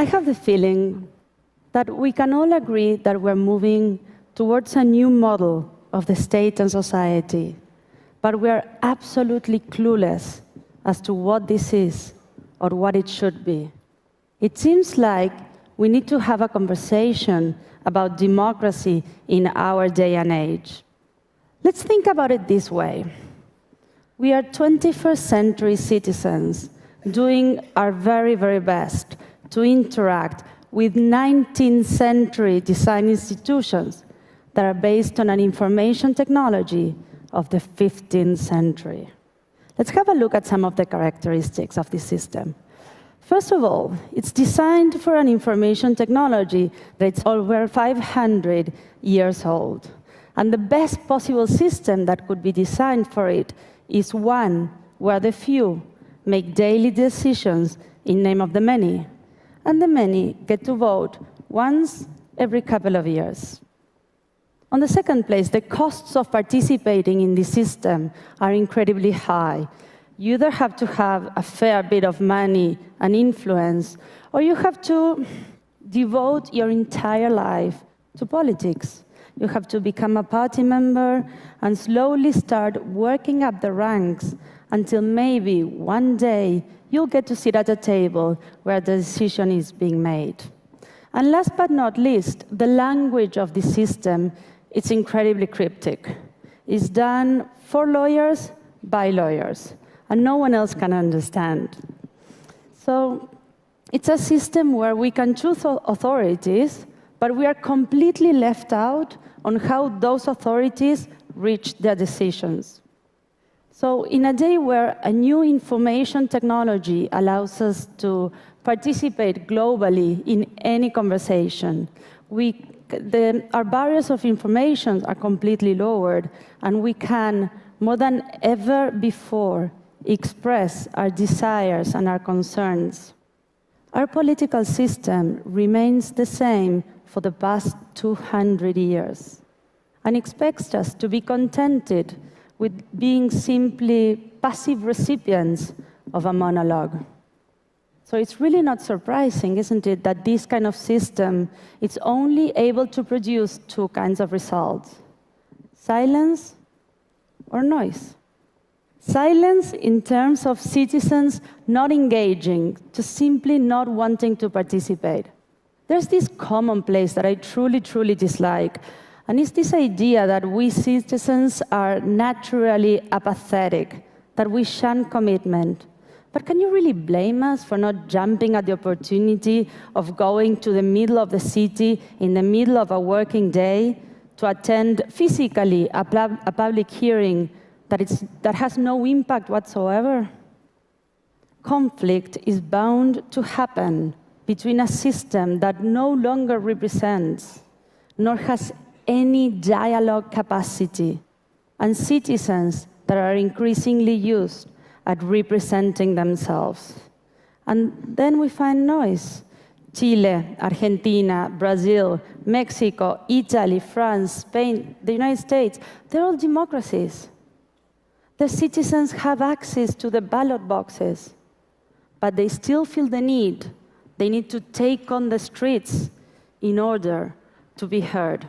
I have the feeling that we can all agree that we're moving towards a new model of the state and society, but we are absolutely clueless as to what this is or what it should be. It seems like we need to have a conversation about democracy in our day and age. Let's think about it this way. We are 21st century citizens doing our very, very best to interact with 19th century design institutions that are based on an information technology of the 15th century. Let's have a look at some of the characteristics of this system. First of all, it's designed for an information technology that's over 500 years old. And the best possible system that could be designed for it is one where the few make daily decisions in name of the many, and the many get to vote once every couple of years. On the second place, the costs of participating in this system are incredibly high. You either have to have a fair bit of money and influence, or you have to devote your entire life to politics. You have to become a party member and slowly start working up the ranks until maybe one day you'll get to sit at a table where the decision is being made. And last but not least, the language of the system, it's incredibly cryptic. It's done for lawyers, by lawyers, and no one else can understand. So it's a system where we can choose authorities, but we are completely left out on how those authorities reach their decisions. So in a day where a new information technology allows us to participate globally in any conversation, our barriers of information are completely lowered, and we can, more than ever before, express our desires and our concerns. Our political system remains the same for the past 200 years and expects us to be contented with being simply passive recipients of a monologue. So it's really not surprising, isn't it, that this kind of system is only able to produce two kinds of results: silence or noise. Silence in terms of citizens not engaging, just simply not wanting to participate. There's this commonplace that I truly, truly dislike, and it's this idea that we citizens are naturally apathetic, that we shun commitment. But can you really blame us for not jumping at the opportunity of going to the middle of the city in the middle of a working day to attend physically a public hearing that has no impact whatsoever? Conflict is bound to happen between a system that no longer represents, nor has any dialogue capacity, and citizens that are increasingly used at representing themselves. And then we find noise. Chile, Argentina, Brazil, Mexico, Italy, France, Spain, the United States, they're all democracies. The citizens have access to the ballot boxes, but they still feel the need. They need to take on the streets in order to be heard.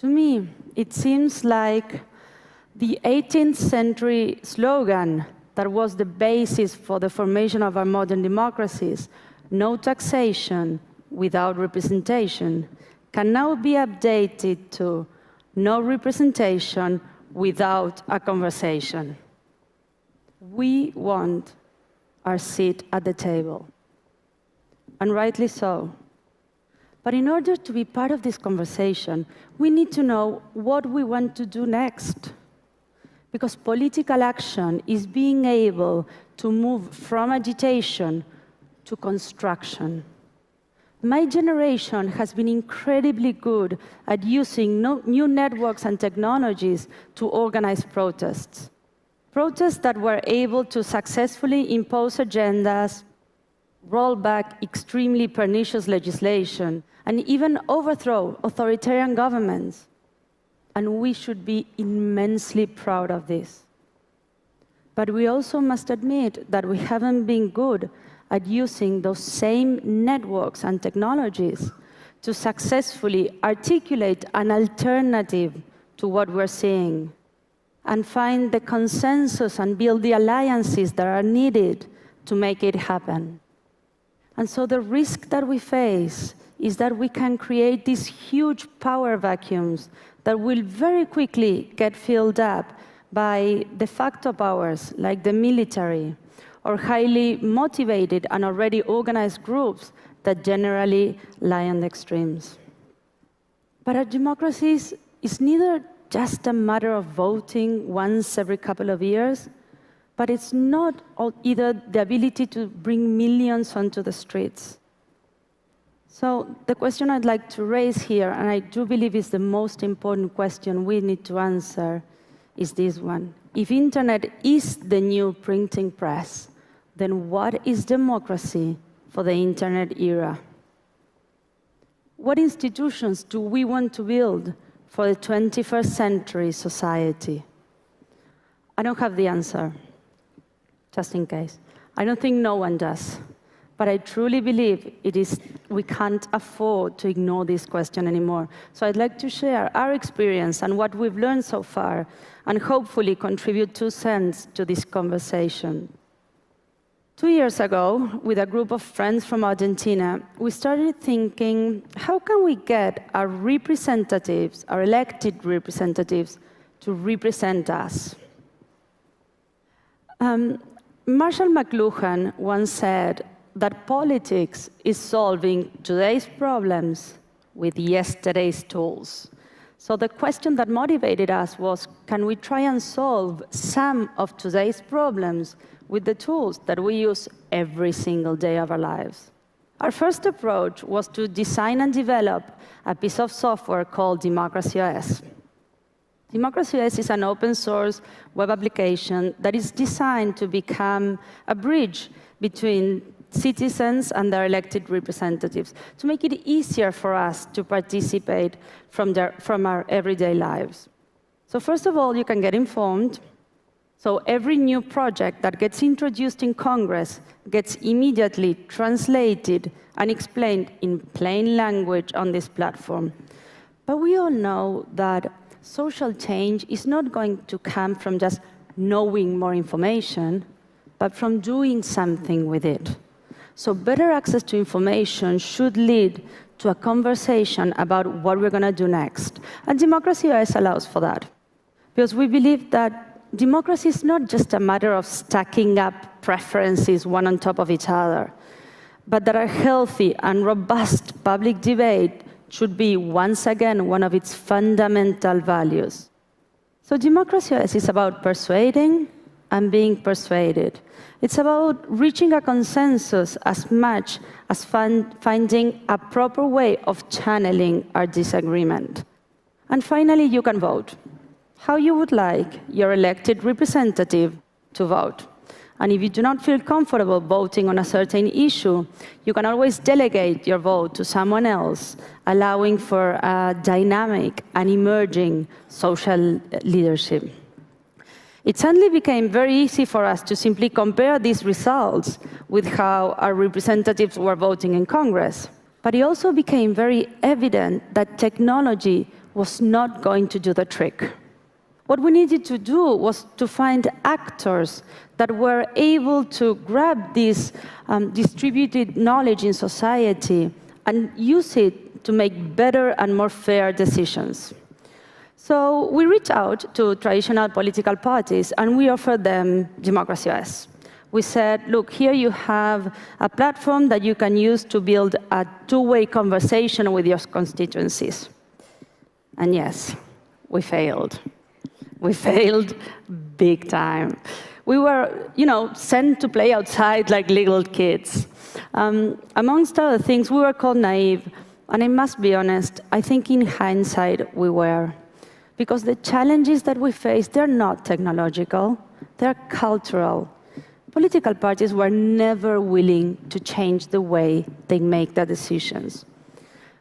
To me, it seems like the 18th century slogan that was the basis for the formation of our modern democracies, no taxation without representation, can now be updated to no representation without a conversation. We want our seat at the table, and rightly so. But in order to be part of this conversation, we need to know what we want to do next. Because political action is being able to move from agitation to construction. My generation has been incredibly good at using new networks and technologies to organize protests. Protests that were able to successfully impose agendas, roll back extremely pernicious legislation, and even overthrow authoritarian governments. And we should be immensely proud of this. But we also must admit that we haven't been good at using those same networks and technologies to successfully articulate an alternative to what we're seeing and find the consensus and build the alliances that are needed to make it happen. And so the risk that we face is that we can create these huge power vacuums that will very quickly get filled up by de facto powers like the military or highly motivated and already organized groups that generally lie on the extremes. But our democracies is neither just a matter of voting once every couple of years, but it's not either the ability to bring millions onto the streets. So the question I'd like to raise here, and I do believe is the most important question we need to answer, is this one. If internet is the new printing press, then what is democracy for the internet era? What institutions do we want to build for the 21st century society? I don't have the answer, just in case. I don't think no one does. But I truly believe we can't afford to ignore this question anymore. So I'd like to share our experience and what we've learned so far, and hopefully contribute 2 cents to this conversation. 2 years ago, with a group of friends from Argentina, we started thinking, how can we get our representatives, our elected representatives, to represent us? Marshall McLuhan once said that politics is solving today's problems with yesterday's tools. So the question that motivated us was, can we try and solve some of today's problems with the tools that we use every single day of our lives? Our first approach was to design and develop a piece of software called Democracy OS. Democracy OS is an open source web application that is designed to become a bridge between citizens and their elected representatives, to make it easier for us to participate from our everyday lives. So first of all, you can get informed. So every new project that gets introduced in Congress gets immediately translated and explained in plain language on this platform. But we all know that social change is not going to come from just knowing more information, but from doing something with it. So better access to information should lead to a conversation about what we're going to do next. And Democracy OS allows for that. Because we believe that democracy is not just a matter of stacking up preferences one on top of each other, but that a healthy and robust public debate should be, once again, one of its fundamental values. So Democracy OS is about persuading and being persuaded. It's about reaching a consensus as much as finding a proper way of channeling our disagreement. And finally, you can vote how you would like your elected representative to vote. And if you do not feel comfortable voting on a certain issue, you can always delegate your vote to someone else, allowing for a dynamic and emerging social leadership. It suddenly became very easy for us to simply compare these results with how our representatives were voting in Congress. But it also became very evident that technology was not going to do the trick. What we needed to do was to find actors that were able to grab this distributed knowledge in society and use it to make better and more fair decisions. So we reached out to traditional political parties, and we offered them Democracy OS. We said, look, here you have a platform that you can use to build a two-way conversation with your constituencies. And yes, we failed. We failed big time. We were, sent to play outside like little kids. Amongst other things, we were called naive. And I must be honest, I think in hindsight we were. Because the challenges that we face, they're not technological, they're cultural. Political parties were never willing to change the way they make their decisions.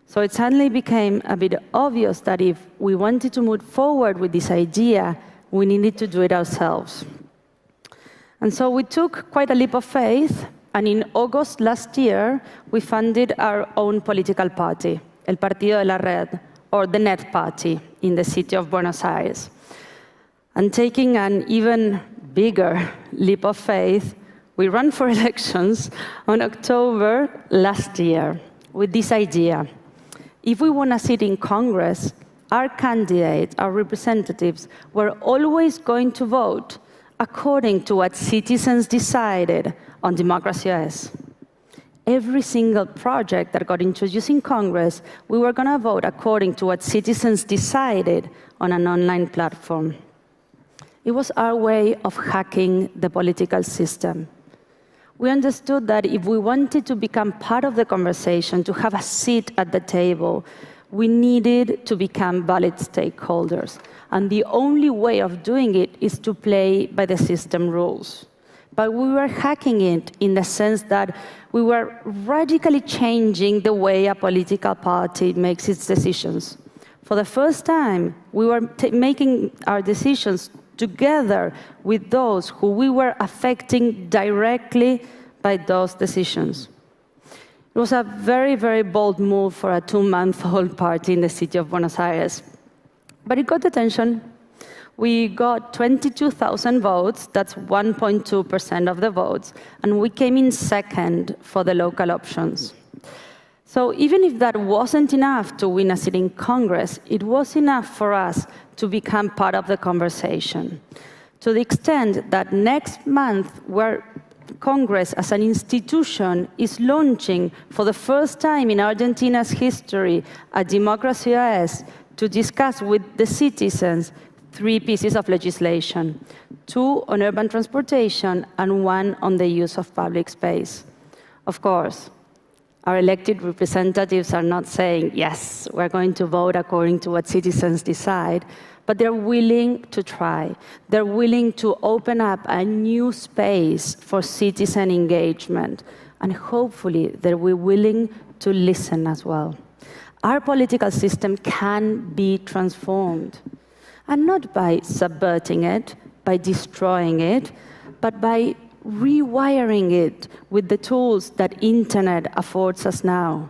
So it suddenly became a bit obvious that if we wanted to move forward with this idea, we needed to do it ourselves. And so we took quite a leap of faith, And in August last year, we funded our own political party, El Partido de la Red, or the Net Party, in the city of Buenos Aires. And taking an even bigger leap of faith, we ran for elections on October last year with this idea. If we want a seat in Congress, our candidates, our representatives, were always going to vote according to what citizens decided on Democracy OS. Every single project that got introduced in Congress, we were going to vote according to what citizens decided on an online platform. It was our way of hacking the political system. We understood that if we wanted to become part of the conversation, to have a seat at the table, we needed to become valid stakeholders. And the only way of doing it is to play by the system rules. But we were hacking it in the sense that we were radically changing the way a political party makes its decisions. For the first time, we were making our decisions together with those who we were affecting directly by those decisions. It was a very, very bold move for a 2-month-old party in the city of Buenos Aires. But it got attention. We got 22,000 votes, that's 1.2% of the votes, and we came in second for the local options. So even if that wasn't enough to win a seat in Congress, it was enough for us to become part of the conversation, to the extent that next month, where Congress as an institution is launching for the first time in Argentina's history a Democracy OS to discuss with the citizens 3 pieces of legislation, 2 on urban transportation and 1 on the use of public space. Of course, our elected representatives are not saying, yes, we're going to vote according to what citizens decide, but they're willing to try. They're willing to open up a new space for citizen engagement, and hopefully they're willing to listen as well. Our political system can be transformed, and not by subverting it, by destroying it, but by rewiring it with the tools that internet affords us now.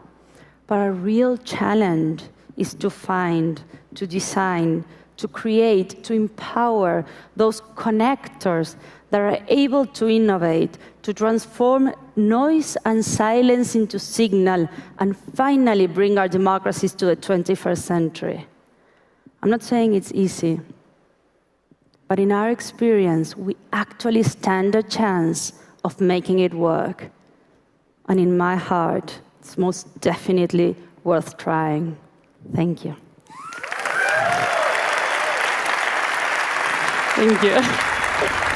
But our real challenge is to find, to design, to create, to empower those connectors that are able to innovate, to transform noise and silence into signal, and finally bring our democracies to the 21st century. I'm not saying it's easy, but in our experience, we actually stand a chance of making it work. And in my heart, it's most definitely worth trying. Thank you. Thank you.